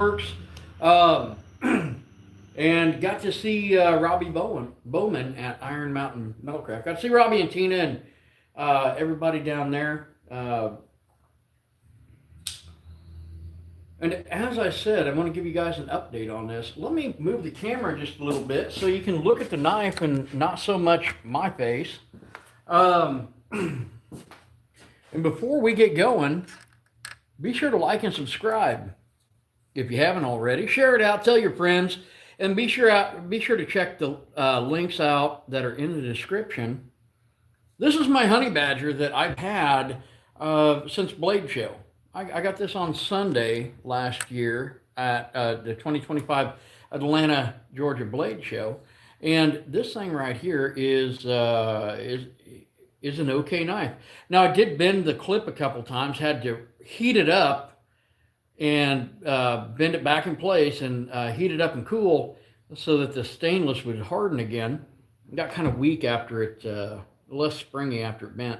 Works, um, and got to see Robbie Bowman at Iron Mountain Metalcraft. Got to see Robbie and Tina and everybody down there. And as I said, I want to give you guys an update on this. Let me move the camera just a little bit so you can look at the knife and not so much my face. And before we get going, be sure to like and subscribe if you haven't already. Share it out, tell your friends, and be sure to check the links out that are in the description. This is my honey badger that I've had since Blade Show. I got this on Sunday last year at the 2025 Atlanta, Georgia Blade Show, and this thing right here is an okay knife. Now I did bend the clip a couple times, had to heat it up and bend it back in place and heat it up and cool so that the stainless would harden again. It got kind of weak after it, less springy after it bent.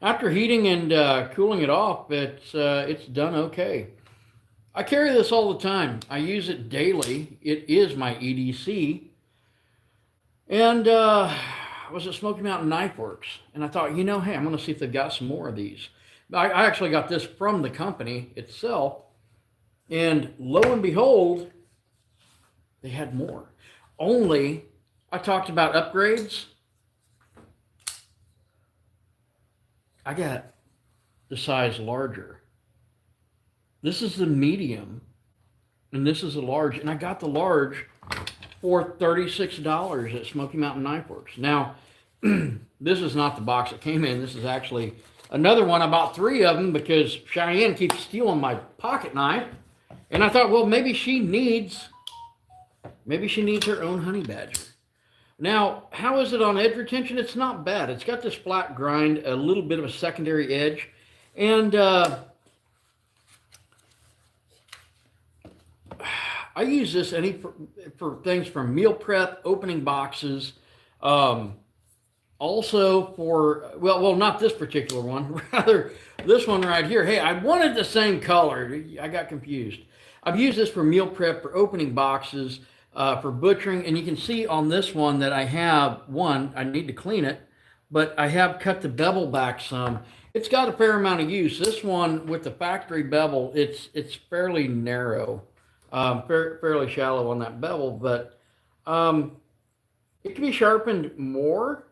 After heating and cooling it off, it's done okay. I carry this all the time. I use it daily. It is my EDC. And I was at Smoky Mountain Knife Works, and I thought, hey, I'm going to see if they've got some more of these. I actually got this from the company itself, and lo and behold, they had more. Only, I talked about upgrades. I got the size larger. This is the medium, and this is the large, and I got the large for $36 at Smoky Mountain Knife Works. Now, this is not the box it came in. This is actually another one. I bought 3 of them because Cheyenne keeps stealing my pocket knife, and I thought, well, maybe she needs her own honey badger. Now, how is it on edge retention? It's not bad. It's got this flat grind, a little bit of a secondary edge, and I use this for things from meal prep, opening boxes, also for, well, not this particular one, rather this one right here. Hey, I wanted the same color. I got confused. I've used this for meal prep, for opening boxes, for butchering, and you can see on this one that I have I need to clean it, but I have cut the bevel back some. It's got a fair amount of use. This one with the factory bevel, it's fairly narrow, fairly shallow on that bevel, but it can be sharpened more.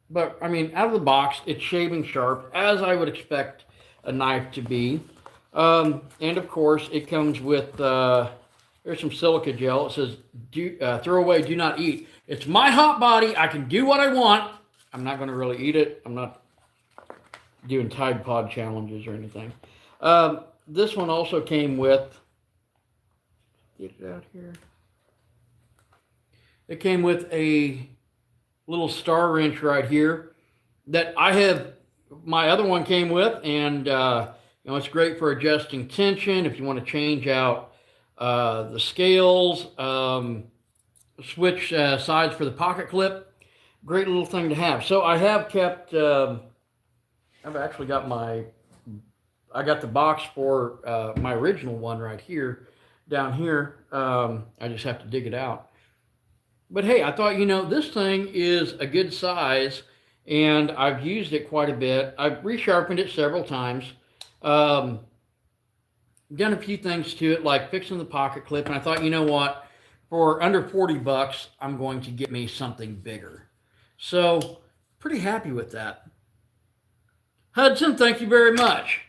But I mean, out of the box, it's shaving sharp, as I would expect a knife to be. And of course, it comes with there's some silica gel. It says, throw away, do not eat. It's my hot body. I can do what I want. I'm not going to really eat it. I'm not doing Tide Pod challenges or anything. This one also came with, get it out here. It came with a little star wrench right here that my other one came with, and it's great for adjusting tension if you want to change out the scales, switch sides for the pocket clip. Great little thing to have. So I have kept, I've actually got I got the box for my original one right here, down here. I just have to dig it out. But hey, I thought, this thing is a good size, and I've used it quite a bit. I've resharpened it several times. Done a few things to it, like fixing the pocket clip, and I thought, what? For under $40, I'm going to get me something bigger. So, pretty happy with that. Hudson, thank you very much.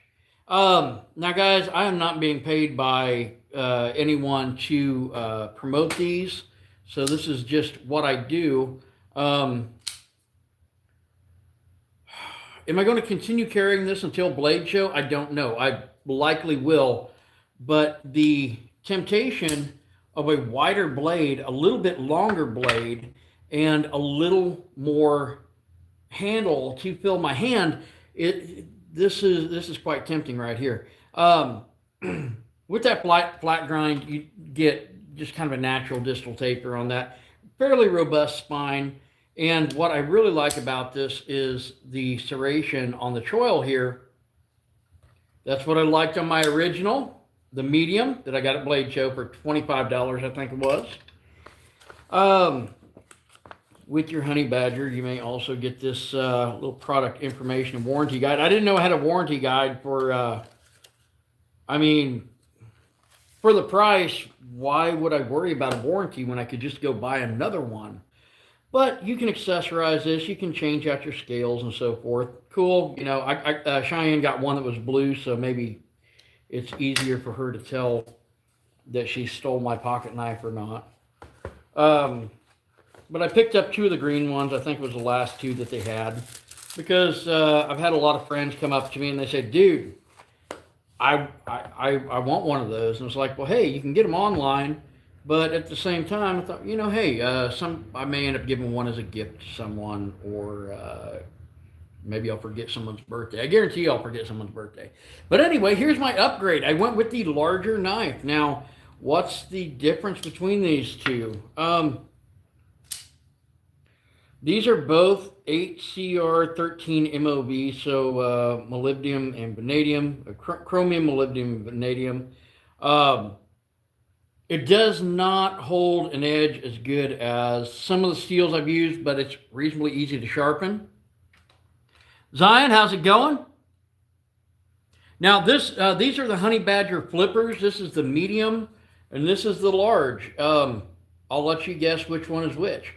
Now, guys, I am not being paid by anyone to promote these, so this is just what I do. Am I going to continue carrying this until Blade Show? I don't know. I likely will, but the temptation of a wider blade, a little bit longer blade, and a little more handle to fill my hand, this is quite tempting right here. With that flat grind, you get just kind of a natural distal taper on that. Fairly robust spine. And what I really like about this is the serration on the choil here. That's what I liked on my original. the medium that I got at Blade Show for $25, I think it was. Um, with your honey badger, you may also get this little product information and warranty guide. I didn't know I had a warranty guide for, I mean, for the price, why would I worry about a warranty when I could just go buy another one? But you can accessorize this. You can change out your scales and so forth. Cool. You know, Cheyenne got one that was blue, so maybe it's easier for her to tell that she stole my pocket knife or not. But I picked up two of the green ones. I think it was the last two that they had. Because I've had a lot of friends come up to me and they say, dude, I want one of those. And it's like, well, hey, you can get them online. But at the same time, I thought, you know, hey, I may end up giving one as a gift to someone, or maybe I'll forget someone's birthday. I guarantee I'll forget someone's birthday. But anyway, here's my upgrade. I went with the larger knife. Now, what's the difference between these two? These are both 8CR13 MOV, so molybdenum and vanadium, chromium, molybdenum, and vanadium. It does not hold an edge as good as some of the steels I've used, but it's reasonably easy to sharpen. Zion, how's it going? Now, these are the Honey Badger flippers. This is the medium, and this is the large. I'll let you guess which one is which.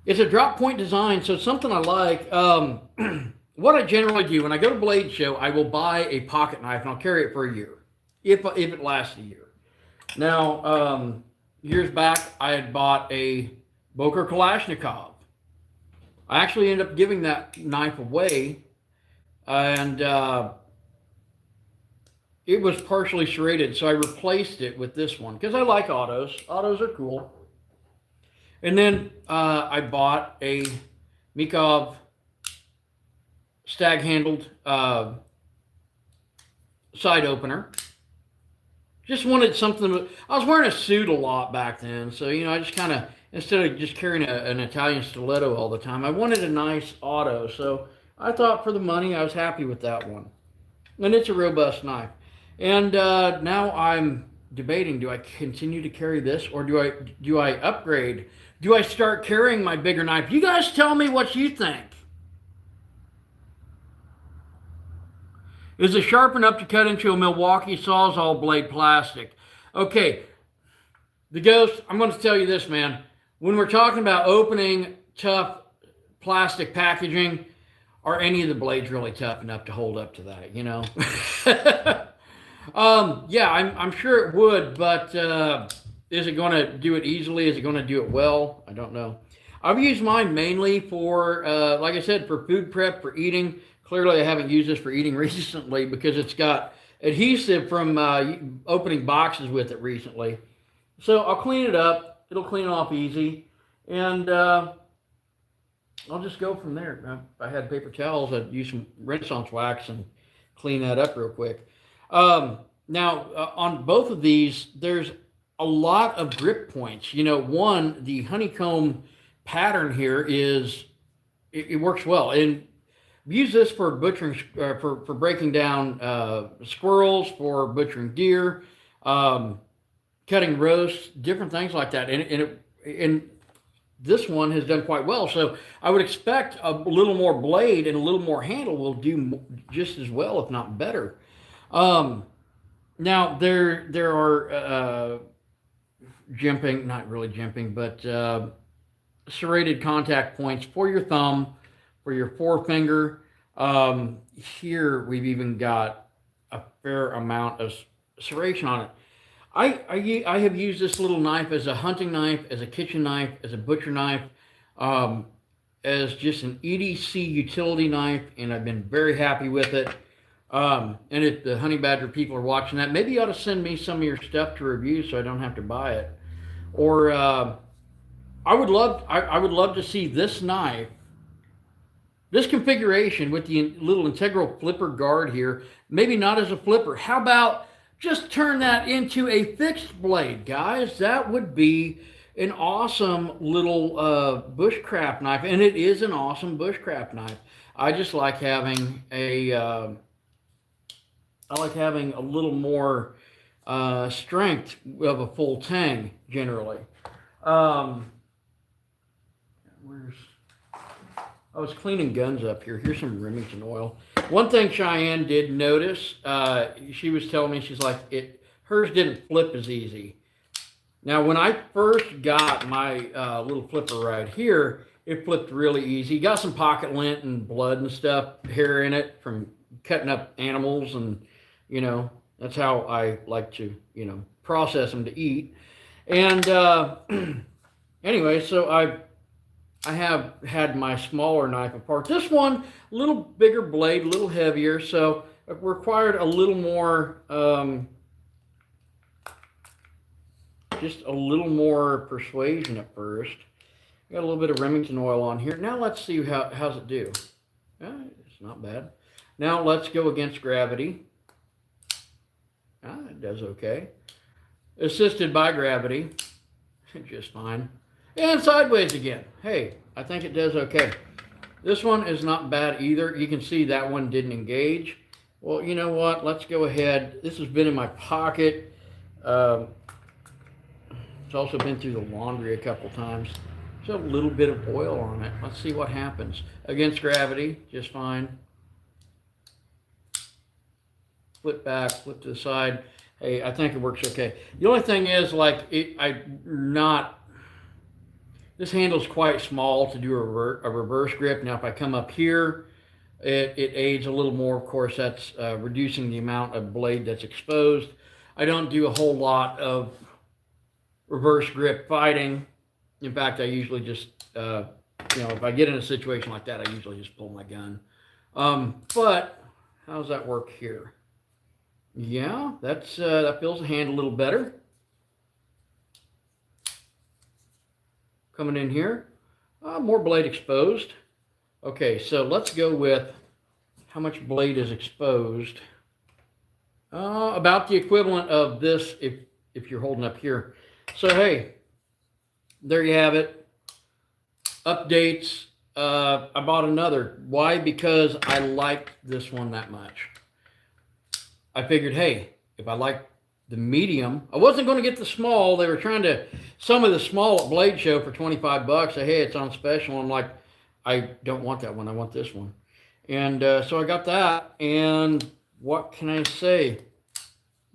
It's a drop point design, so it's something I like. What I generally do when I go to Blade Show, I will buy a pocket knife, and I'll carry it for a year, if it lasts a year. Now, years back, I had bought a Boker Kalashnikov. I actually ended up giving that knife away, and it was partially serrated, so I replaced it with this one, because I like autos. Autos are cool. And then I bought a Mikov stag-handled side opener. Just wanted something. I was wearing a suit a lot back then, so you know, I just kind of, instead of just carrying an Italian stiletto all the time, I wanted a nice auto. So I thought for the money, I was happy with that one, and it's a robust knife. And now I'm debating: do I continue to carry this, or do I upgrade? Do I start carrying my bigger knife? You guys tell me what you think. Is it sharp enough to cut into a Milwaukee Sawzall blade plastic? Okay, the Ghost, I'm going to tell you this, man. When we're talking about opening tough plastic packaging, are any of the blades really tough enough to hold up to that, you know? Yeah, I'm sure it would, but is it going to do it easily? Is it going to do it well? I don't know. I've used mine mainly for, like I said, for food prep, for eating. Clearly, I haven't used this for eating recently because it's got adhesive from opening boxes with it recently. So I'll clean it up. It'll clean off easy. And I'll just go from there. If I had paper towels, I'd use some Renaissance wax and clean that up real quick. Now, on both of these, there's a lot of grip points. You know, one, the honeycomb pattern here is, it works well. And use this for butchering, for breaking down squirrels, for butchering deer, cutting roasts, different things like that. And this one has done quite well. So I would expect a little more blade and a little more handle will do just as well, if not better. Now there are jimping, not really jimping, but serrated contact points for your thumb, for your forefinger. Here we've even got a fair amount of serration on it. I have used this little knife as a hunting knife, as a kitchen knife, as a butcher knife, as just an EDC utility knife, and I've been very happy with it. And if the Honey Badger people are watching that, maybe you ought to send me some of your stuff to review so I don't have to buy it. Or I would love to see this knife, this configuration with the little integral flipper guard here, maybe not as a flipper. How about just turn that into a fixed blade, guys? That would be an awesome little bushcraft knife, and it is an awesome bushcraft knife. I just like having a little more strength of a full tang generally. Um, where's I was cleaning guns up here. Here's some Remington oil. One thing Cheyenne did notice, she was telling me, she's like, hers didn't flip as easy. Now, when I first got my little flipper right here, it flipped really easy. Got some pocket lint and blood and stuff, hair in it from cutting up animals, and, you know, that's how I like to, you know, process them to eat. And anyway, so I have had my smaller knife apart. This one, a little bigger blade, a little heavier, so it required a little more, just a little more persuasion at first. Got a little bit of Remington oil on here. Now let's see how's it do. It's not bad. Now let's go against gravity. It does okay. Assisted by gravity, just fine. And sideways again. Hey, I think it does okay. This one is not bad either. You can see that one didn't engage. Well, you know what? Let's go ahead. This has been in my pocket. It's also been through the laundry a couple times. There's a little bit of oil on it. Let's see what happens. Against gravity, just fine. Flip back, flip to the side. Hey, I think it works okay. The only thing is, like, this handle's quite small to do a reverse grip. Now, if I come up here, it aids a little more. Of course, that's reducing the amount of blade that's exposed. I don't do a whole lot of reverse grip fighting. In fact, I usually just, you know, if I get in a situation like that, I usually just pull my gun. But how does that work here? Yeah, that feels the hand a little better. Coming in here, more blade exposed. Okay, so let's go with how much blade is exposed. About the equivalent of this if you're holding up here. So hey, there you have it. Updates. I bought another. Why? Because I liked this one that much. I figured, hey, if I like the medium, I wasn't going to get the small. They were trying to, some of the small at Blade Show for 25 bucks. Say, hey, it's on special. I'm like, I don't want that one. I want this one. And so I got that. And what can I say?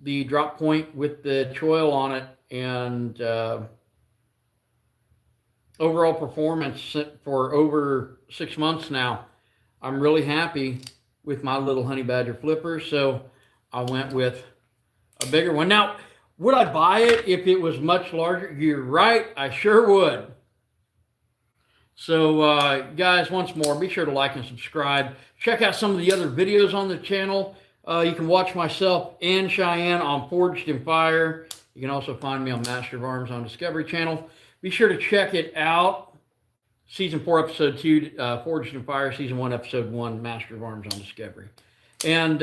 The drop point with the choil on it and overall performance for over 6 months now. I'm really happy with my little Honey Badger flipper. So I went with a bigger one. Now, would I buy it if it was much larger? You're right, I sure would. So, guys, once more, be sure to like and subscribe. Check out some of the other videos on the channel. You can watch myself and Cheyenne on Forged in Fire. You can also find me on Master of Arms on Discovery Channel. Be sure to check it out. Season 4, Episode 2, Forged in Fire. Season 1, Episode 1, Master of Arms on Discovery. And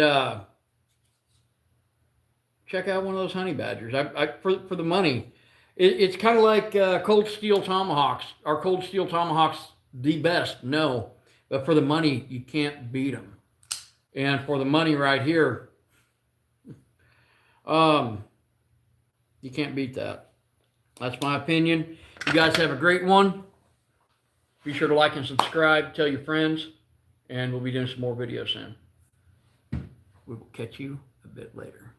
check out one of those Honey Badgers. For the money. It's kind of like Cold Steel Tomahawks. Are Cold Steel Tomahawks the best? No. But for the money, you can't beat them. And for the money right here, you can't beat that. That's my opinion. You guys have a great one. Be sure to like and subscribe. Tell your friends. And we'll be doing some more videos soon. We will catch you a bit later.